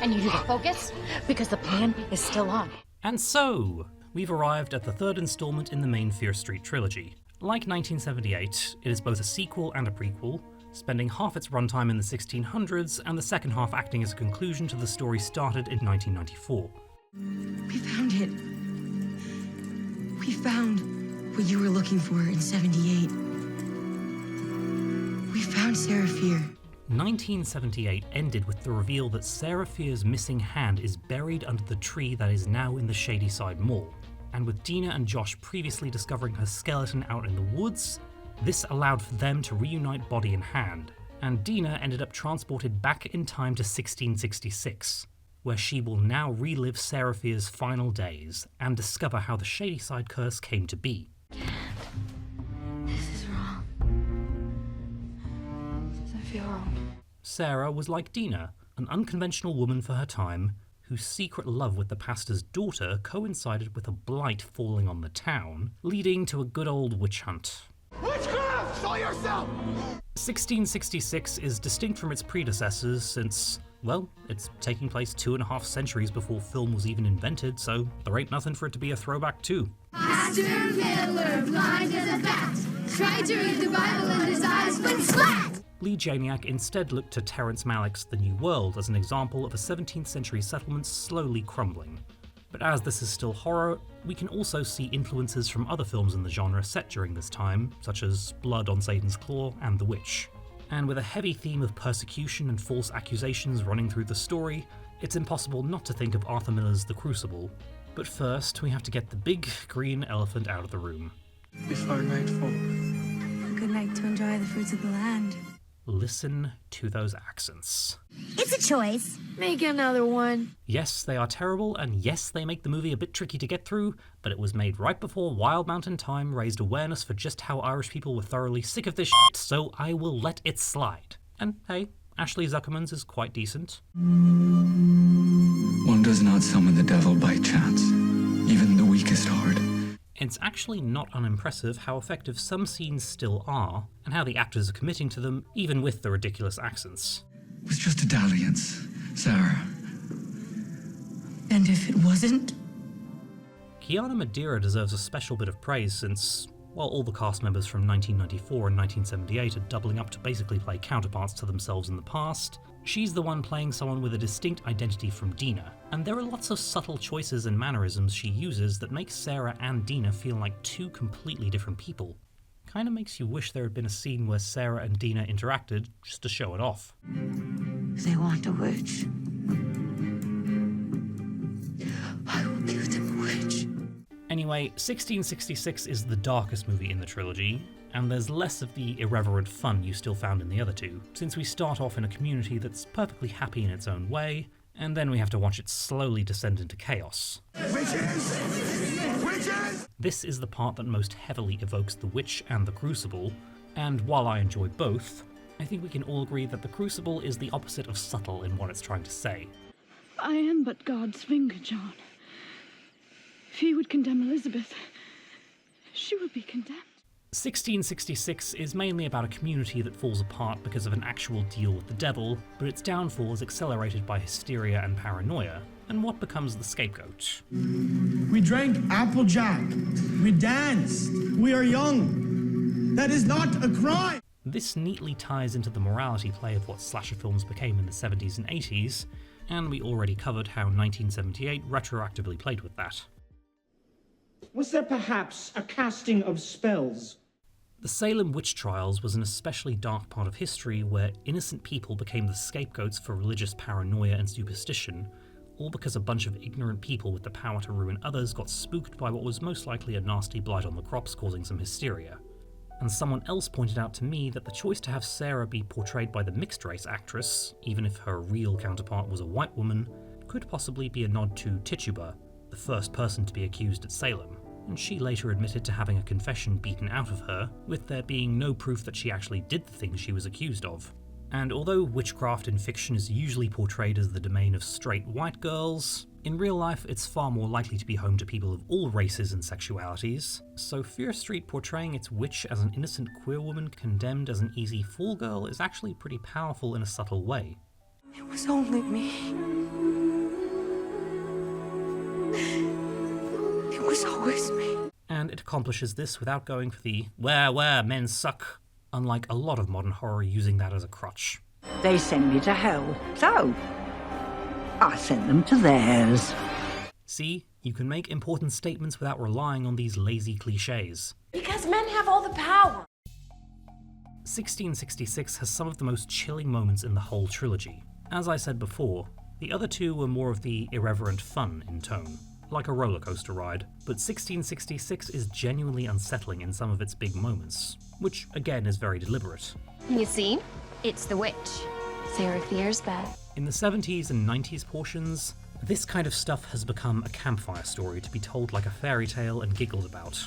and you do the focus, because the plan is still on. And so, we've arrived at the third installment in the main Fear Street trilogy. Like 1978, it is both a sequel and a prequel, spending half its runtime in the 1600s and the second half acting as a conclusion to the story started in 1994. We found it. We found what you were looking for in 78. We found Sarah Fier. 1978 ended with the reveal that Sarah Fier's missing hand is buried under the tree that is now in the Shadyside Mall. And with Dina and Josh previously discovering her skeleton out in the woods, this allowed for them to reunite body and hand, and Dina ended up transported back in time to 1666, where she will now relive Sarah Fier's final days and discover how the Shadyside curse came to be. This is wrong. This doesn't feel wrong. Sarah was like Dina, an unconventional woman for her time, whose secret love with the pastor's daughter coincided with a blight falling on the town, leading to a good old witch hunt. Witchcraft! Show yourself! 1666 is distinct from its predecessors since, well, it's taking place 2.5 centuries before film was even invented, so there ain't nothing for it to be a throwback to. Pastor Miller, blind as a bat, tried to read the Bible and his eyes went splat! Lee Janiak instead looked to Terrence Malick's The New World as an example of a 17th century settlement slowly crumbling. But as this is still horror, we can also see influences from other films in the genre set during this time, such as Blood on Satan's Claw and The Witch. And with a heavy theme of persecution and false accusations running through the story, it's impossible not to think of Arthur Miller's The Crucible. But first, we have to get the big green elephant out of the room. Before nightfall. A good night to enjoy the fruits of the land. Listen to those accents. It's a choice. Make another one. Yes, they are terrible, and yes, they make the movie a bit tricky to get through, but it was made right before Wild Mountain Thyme raised awareness for just how Irish people were thoroughly sick of this shit, so I will let it slide. And hey, Ashley Zuckerman's is quite decent. One does not summon the devil by chance, even the weakest heart. It's actually not unimpressive how effective some scenes still are, and how the actors are committing to them, even with the ridiculous accents. It was just a dalliance, Sarah. And if it wasn't? Kiana Madeira deserves a special bit of praise since, while all the cast members from 1994 and 1978 are doubling up to basically play counterparts to themselves in the past, she's the one playing someone with a distinct identity from Dina, and there are lots of subtle choices and mannerisms she uses that make Sarah and Dina feel like two completely different people. Kinda makes you wish there had been a scene where Sarah and Dina interacted just to show it off. They want a witch. I will give them a witch. Anyway, 1666 is the darkest movie in the trilogy, and there's less of the irreverent fun you still found in the other two, since we start off in a community that's perfectly happy in its own way, and then we have to watch it slowly descend into chaos. Witches! Witches! This is the part that most heavily evokes The Witch and The Crucible, and while I enjoy both, I think we can all agree that The Crucible is the opposite of subtle in what it's trying to say. I am but God's finger, John. If he would condemn Elizabeth, she would be condemned. 1666 is mainly about a community that falls apart because of an actual deal with the devil, but its downfall is accelerated by hysteria and paranoia, and what becomes the scapegoat. We drank Applejack. We danced. We are young. That is not a crime. This neatly ties into the morality play of what slasher films became in the 70s and 80s, and we already covered how 1978 retroactively played with that. Was there perhaps a casting of spells? The Salem witch trials was an especially dark part of history where innocent people became the scapegoats for religious paranoia and superstition, all because a bunch of ignorant people with the power to ruin others got spooked by what was most likely a nasty blight on the crops causing some hysteria. And someone else pointed out to me that the choice to have Sarah be portrayed by the mixed-race actress, even if her real counterpart was a white woman, could possibly be a nod to Tituba, the first person to be accused at Salem, and she later admitted to having a confession beaten out of her, with there being no proof that she actually did the things she was accused of. And although witchcraft in fiction is usually portrayed as the domain of straight white girls, in real life it's far more likely to be home to people of all races and sexualities, so Fear Street portraying its witch as an innocent queer woman condemned as an easy fool girl is actually pretty powerful in a subtle way. It was only me. and it accomplishes this without going for the where, men suck, unlike a lot of modern horror using that as a crutch. They send me to hell, so I sent them to theirs. See, you can make important statements without relying on these lazy cliches. Because men have all the power. 1666 has some of the most chilling moments in the whole trilogy. As I said before, the other two were more of the irreverent fun in tone, like a roller coaster ride, but 1666 is genuinely unsettling in some of its big moments, which again is very deliberate. You see? It's the witch. Sarah Fier's bed. In the 70s and 90s portions, this kind of stuff has become a campfire story to be told like a fairy tale and giggled about.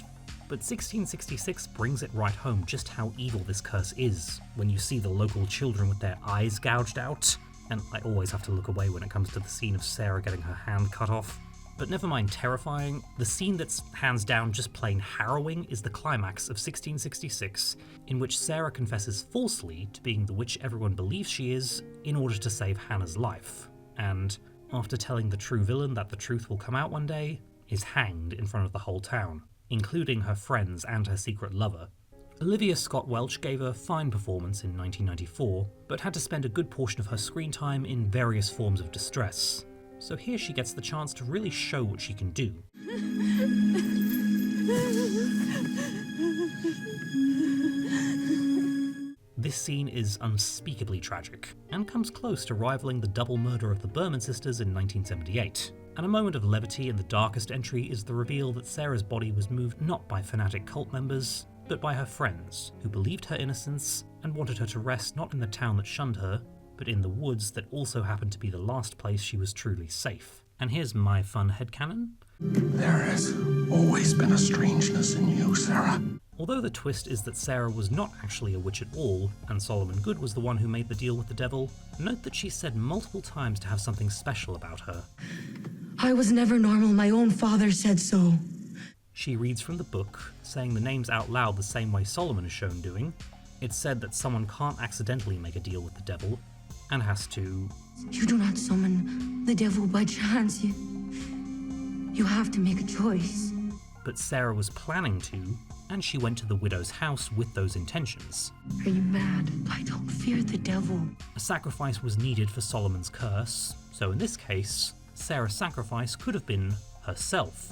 But 1666 brings it right home just how evil this curse is, when you see the local children with their eyes gouged out, and I always have to look away when it comes to the scene of Sarah getting her hand cut off. But never mind terrifying, the scene that's hands down just plain harrowing is the climax of 1666, in which Sarah confesses falsely to being the witch everyone believes she is in order to save Hannah's life, and, after telling the true villain that the truth will come out one day, is hanged in front of the whole town, including her friends and her secret lover. Olivia Scott Welch gave a fine performance in 1994, but had to spend a good portion of her screen time in various forms of distress. So here she gets the chance to really show what she can do. This scene is unspeakably tragic, and comes close to rivaling the double murder of the Berman sisters in 1978. And a moment of levity in the darkest entry is the reveal that Sarah's body was moved not by fanatic cult members, but by her friends, who believed her innocence and wanted her to rest not in the town that shunned her, but in the woods that also happened to be the last place she was truly safe. And here's my fun headcanon. There has always been a strangeness in you, Sarah. Although the twist is that Sarah was not actually a witch at all, and Solomon Good was the one who made the deal with the devil, note that she said multiple times to have something special about her. I was never normal. My own father said so. She reads from the book, saying the names out loud the same way Solomon is shown doing. It's said that someone can't accidentally make a deal with the devil, and has to... You do not summon the devil by chance. You have to make a choice. But Sarah was planning to, and she went to the widow's house with those intentions. Are you mad? I don't fear the devil. A sacrifice was needed for Solomon's curse, so in this case, Sarah's sacrifice could have been herself.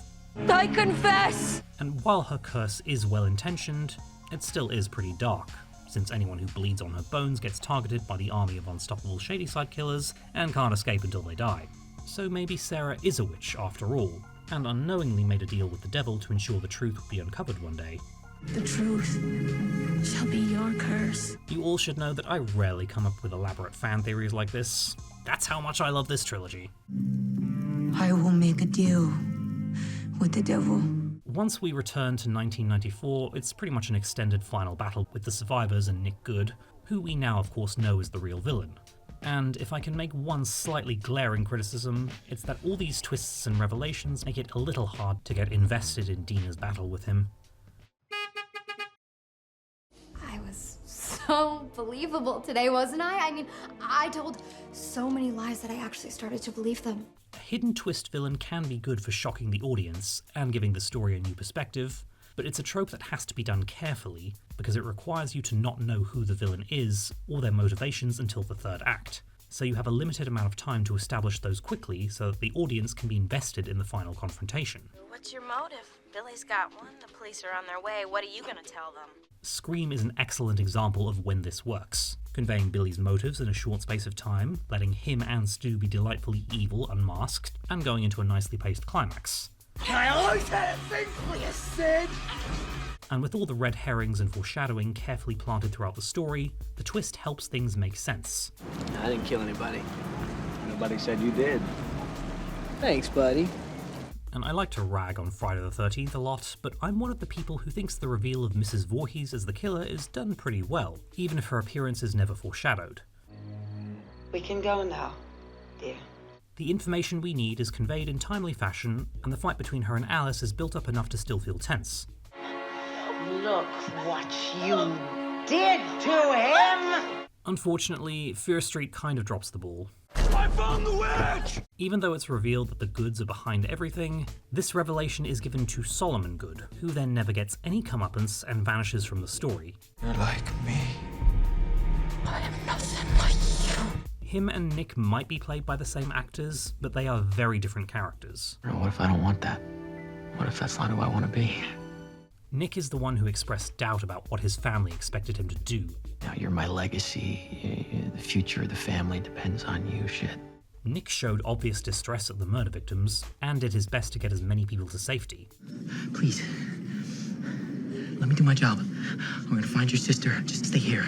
I confess! And while her curse is well-intentioned, it still is pretty dark, since anyone who bleeds on her bones gets targeted by the army of unstoppable Shadyside killers and can't escape until they die. So maybe Sarah is a witch after all, and unknowingly made a deal with the devil to ensure the truth would be uncovered one day. The truth shall be your curse. You all should know that I rarely come up with elaborate fan theories like this. That's how much I love this trilogy. I will make a deal with the devil. Once we return to 1994, it's pretty much an extended final battle with the survivors and Nick Good, who we now of course know is the real villain. And if I can make one slightly glaring criticism, it's that all these twists and revelations make it a little hard to get invested in Dina's battle with him. I was so believable today, wasn't I? I mean, I told so many lies that I actually started to believe them. A hidden twist villain can be good for shocking the audience and giving the story a new perspective, but it's a trope that has to be done carefully because it requires you to not know who the villain is or their motivations until the third act. So you have a limited amount of time to establish those quickly so that the audience can be invested in the final confrontation. What's your motive? Billy's got one, the police are on their way, what are you gonna tell them? Scream is an excellent example of when this works, conveying Billy's motives in a short space of time, letting him and Stu be delightfully evil unmasked, and going into a nicely paced climax. I always had a thing for you, Sid! And with all the red herrings and foreshadowing carefully planted throughout the story, the twist helps things make sense. I didn't kill anybody. Nobody said you did. Thanks, buddy. And I like to rag on Friday the 13th a lot, but I'm one of the people who thinks the reveal of Mrs. Voorhees as the killer is done pretty well, even if her appearance is never foreshadowed. We can go now, dear. The information we need is conveyed in timely fashion, and the fight between her and Alice is built up enough to still feel tense. Look what you did to him! Unfortunately, Fear Street kind of drops the ball. I found the witch! Even though it's revealed that the Goods are behind everything, this revelation is given to Solomon Good, who then never gets any comeuppance and vanishes from the story. You're like me. I am nothing like you. Him and Nick might be played by the same actors, but they are very different characters. What if I don't want that? What if that's not who I want to be? Nick is the one who expressed doubt about what his family expected him to do. Now you're my legacy. The future of the family depends on you, shit. Nick showed obvious distress at the murder victims, and did his best to get as many people to safety. Please, let me do my job. I'm gonna find your sister. Just stay here,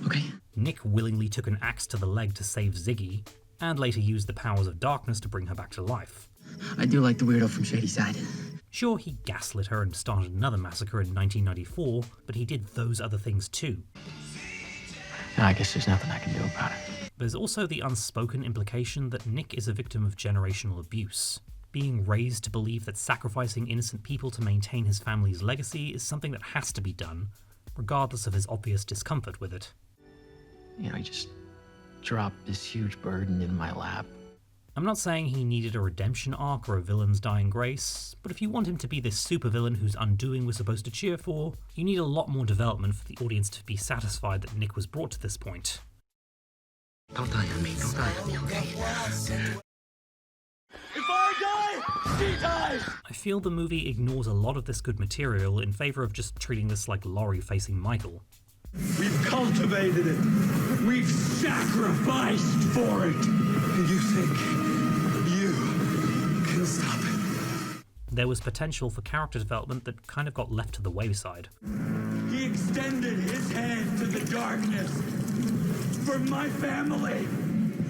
okay? Nick willingly took an axe to the leg to save Ziggy, and later used the powers of darkness to bring her back to life. I do like the weirdo from Shady Side. Sure, he gaslit her and started another massacre in 1994, but he did those other things too. I guess there's nothing I can do about it. There's also the unspoken implication that Nick is a victim of generational abuse, being raised to believe that sacrificing innocent people to maintain his family's legacy is something that has to be done, regardless of his obvious discomfort with it. He just dropped this huge burden in my lap. I'm not saying he needed a redemption arc or a villain's dying grace, but if you want him to be this supervillain whose undoing we're supposed to cheer for, you need a lot more development for the audience to be satisfied that Nick was brought to this point. Don't die on me, don't die on me, okay? If I die, she dies! I feel the movie ignores a lot of this good material in favour of just treating this like Laurie facing Michael. We've cultivated it. We've sacrificed for it. And you think you can stop it? There was potential for character development that kind of got left to the wayside. He extended his hand to the darkness. For my family.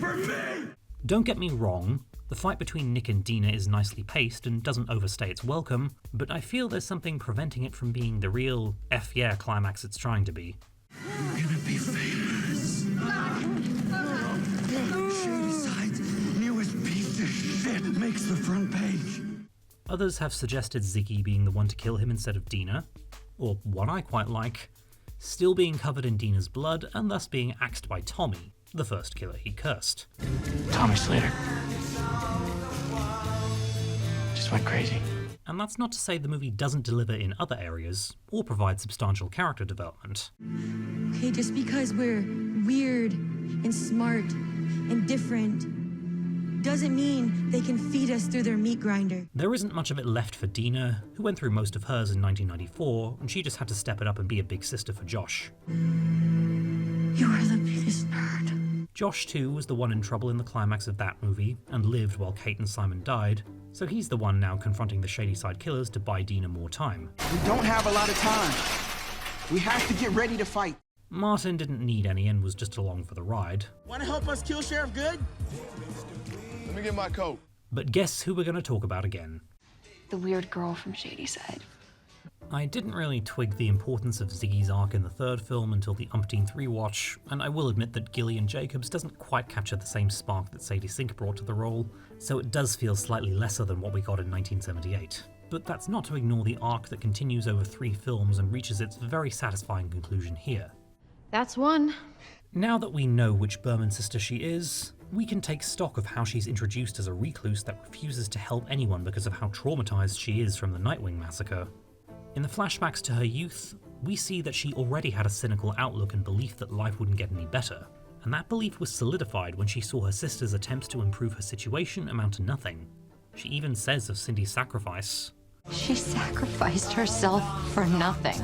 For me. Don't get me wrong, the fight between Nick and Dina is nicely paced and doesn't overstay its welcome, but I feel there's something preventing it from being the real F yeah climax it's trying to be. We're gonna be famous. Shady Side's newest piece of shit makes the front page. Others have suggested Ziggy being the one to kill him instead of Dina, or what I quite like, still being covered in Dina's blood and thus being axed by Tommy, the first killer he cursed. Tommy Slater. Just went crazy. And that's not to say the movie doesn't deliver in other areas, or provide substantial character development. Okay, just because we're weird and smart and different doesn't mean they can feed us through their meat grinder. There isn't much of it left for Dina, who went through most of hers in 1994, and she just had to step it up and be a big sister for Josh. You are the biggest nerd. Josh, too, was the one in trouble in the climax of that movie, and lived while Kate and Simon died, so he's the one now confronting the Shady Side killers to buy Dina more time. We don't have a lot of time. We have to get ready to fight. Martin didn't need any and was just along for the ride. Want to help us kill Sheriff Good? Let me get my coat. But guess who we're going to talk about again? The weird girl from Shady Side. I didn't really twig the importance of Ziggy's arc in the third film until the umpteenth rewatch, and I will admit that Gillian Jacobs doesn't quite capture the same spark that Sadie Sink brought to the role, so it does feel slightly lesser than what we got in 1978. But that's not to ignore the arc that continues over 3 films and reaches its very satisfying conclusion here. That's one. Now that we know which Berman sister she is, we can take stock of how she's introduced as a recluse that refuses to help anyone because of how traumatized she is from the Nightwing massacre. In the flashbacks to her youth, we see that she already had a cynical outlook and belief that life wouldn't get any better, and that belief was solidified when she saw her sister's attempts to improve her situation amount to nothing. She even says of Cindy's sacrifice, She sacrificed herself for nothing.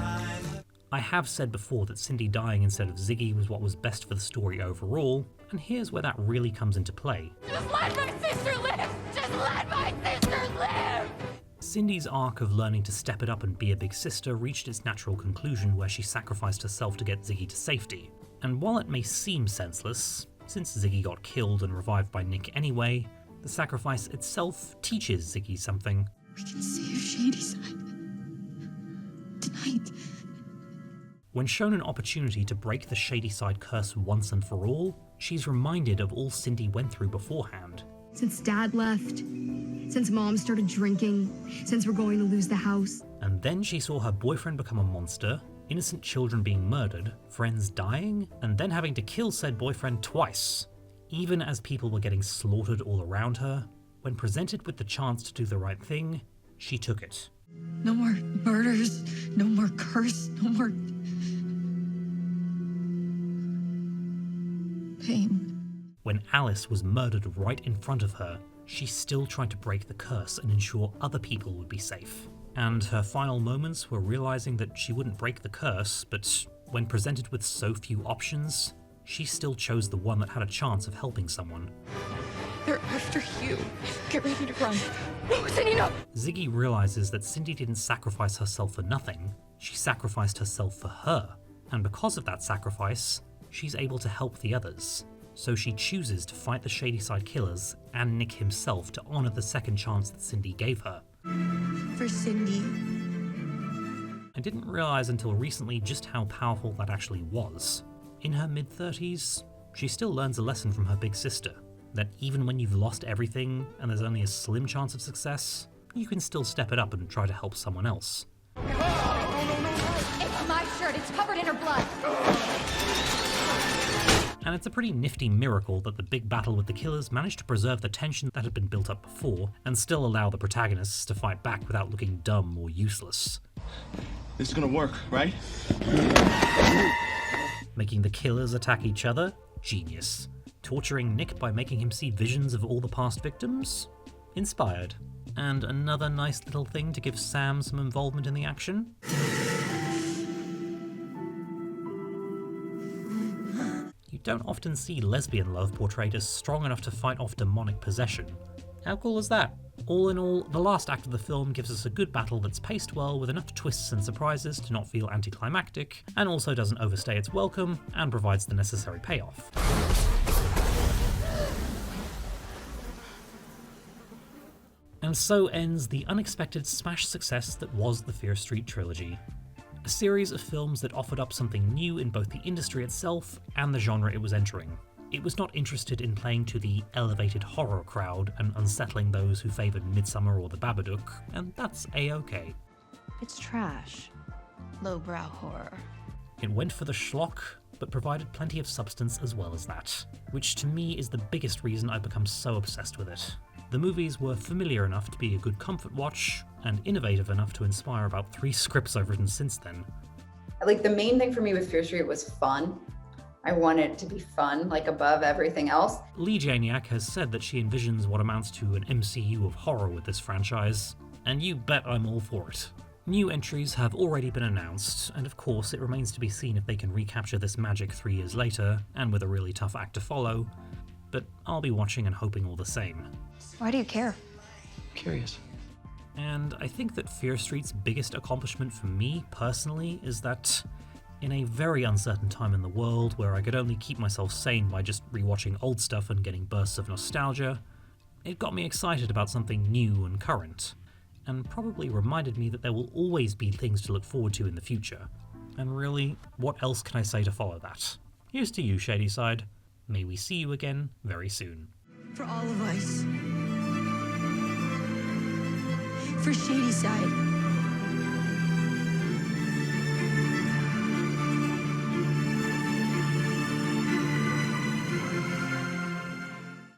I have said before that Cindy dying instead of Ziggy was what was best for the story overall, and here's where that really comes into play. Just let my sister live! Just let my sister live! Cindy's arc of learning to step it up and be a big sister reached its natural conclusion where she sacrificed herself to get Ziggy to safety. And while it may seem senseless, since Ziggy got killed and revived by Nick anyway, the sacrifice itself teaches Ziggy something. We can save Shady Side. Tonight. When shown an opportunity to break the Shady Side curse once and for all, she's reminded of all Cindy went through beforehand. Since Dad left, since Mom started drinking, since we're going to lose the house. And then she saw her boyfriend become a monster, innocent children being murdered, friends dying, and then having to kill said boyfriend twice. Even as people were getting slaughtered all around her, when presented with the chance to do the right thing, she took it. No more murders, no more curse, no more pain. When Alice was murdered right in front of her, she still tried to break the curse and ensure other people would be safe. And her final moments were realizing that she wouldn't break the curse, but when presented with so few options, she still chose the one that had a chance of helping someone. They're after you. Get ready to run. No, Cindy, no! Ziggy realizes that Cindy didn't sacrifice herself for nothing. She sacrificed herself for her. And because of that sacrifice, she's able to help the others. So she chooses to fight the Shadyside Killers and Nick himself to honor the second chance that Cindy gave her. For Cindy. I didn't realize until recently just how powerful that actually was. In her mid-30s, she still learns a lesson from her big sister, that even when you've lost everything and there's only a slim chance of success, you can still step it up and try to help someone else. It's my shirt. It's covered in her blood. And it's a pretty nifty miracle that the big battle with the killers managed to preserve the tension that had been built up before, and still allow the protagonists to fight back without looking dumb or useless. This is gonna work, right? Making the killers attack each other? Genius. Torturing Nick by making him see visions of all the past victims? Inspired. And another nice little thing to give Sam some involvement in the action? You don't often see lesbian love portrayed as strong enough to fight off demonic possession. How cool is that? All in all, the last act of the film gives us a good battle that's paced well with enough twists and surprises to not feel anticlimactic, and also doesn't overstay its welcome, and provides the necessary payoff. And so ends the unexpected smash success that was the Fear Street trilogy. A series of films that offered up something new in both the industry itself and the genre it was entering. It was not interested in playing to the elevated horror crowd and unsettling those who favoured Midsommar or The Babadook, and that's a-okay. It's trash. Lowbrow horror. It went for the schlock, but provided plenty of substance as well as that, which to me is the biggest reason I've become so obsessed with it. The movies were familiar enough to be a good comfort watch, and innovative enough to inspire about 3 scripts I've written since then. Like, the main thing for me with Fear Street was fun. I want it to be fun, like, above everything else. Lee Janiak has said that she envisions what amounts to an MCU of horror with this franchise, and you bet I'm all for it. New entries have already been announced, and of course it remains to be seen if they can recapture this magic 3 years later, and with a really tough act to follow, but I'll be watching and hoping all the same. Why do you care? Curious. And I think that Fear Street's biggest accomplishment for me, personally, is that in a very uncertain time in the world where I could only keep myself sane by just rewatching old stuff and getting bursts of nostalgia, it got me excited about something new and current, and probably reminded me that there will always be things to look forward to in the future. And really, what else can I say to follow that? Here's to you, Shadyside. May we see you again very soon. For all of us. For Shadyside.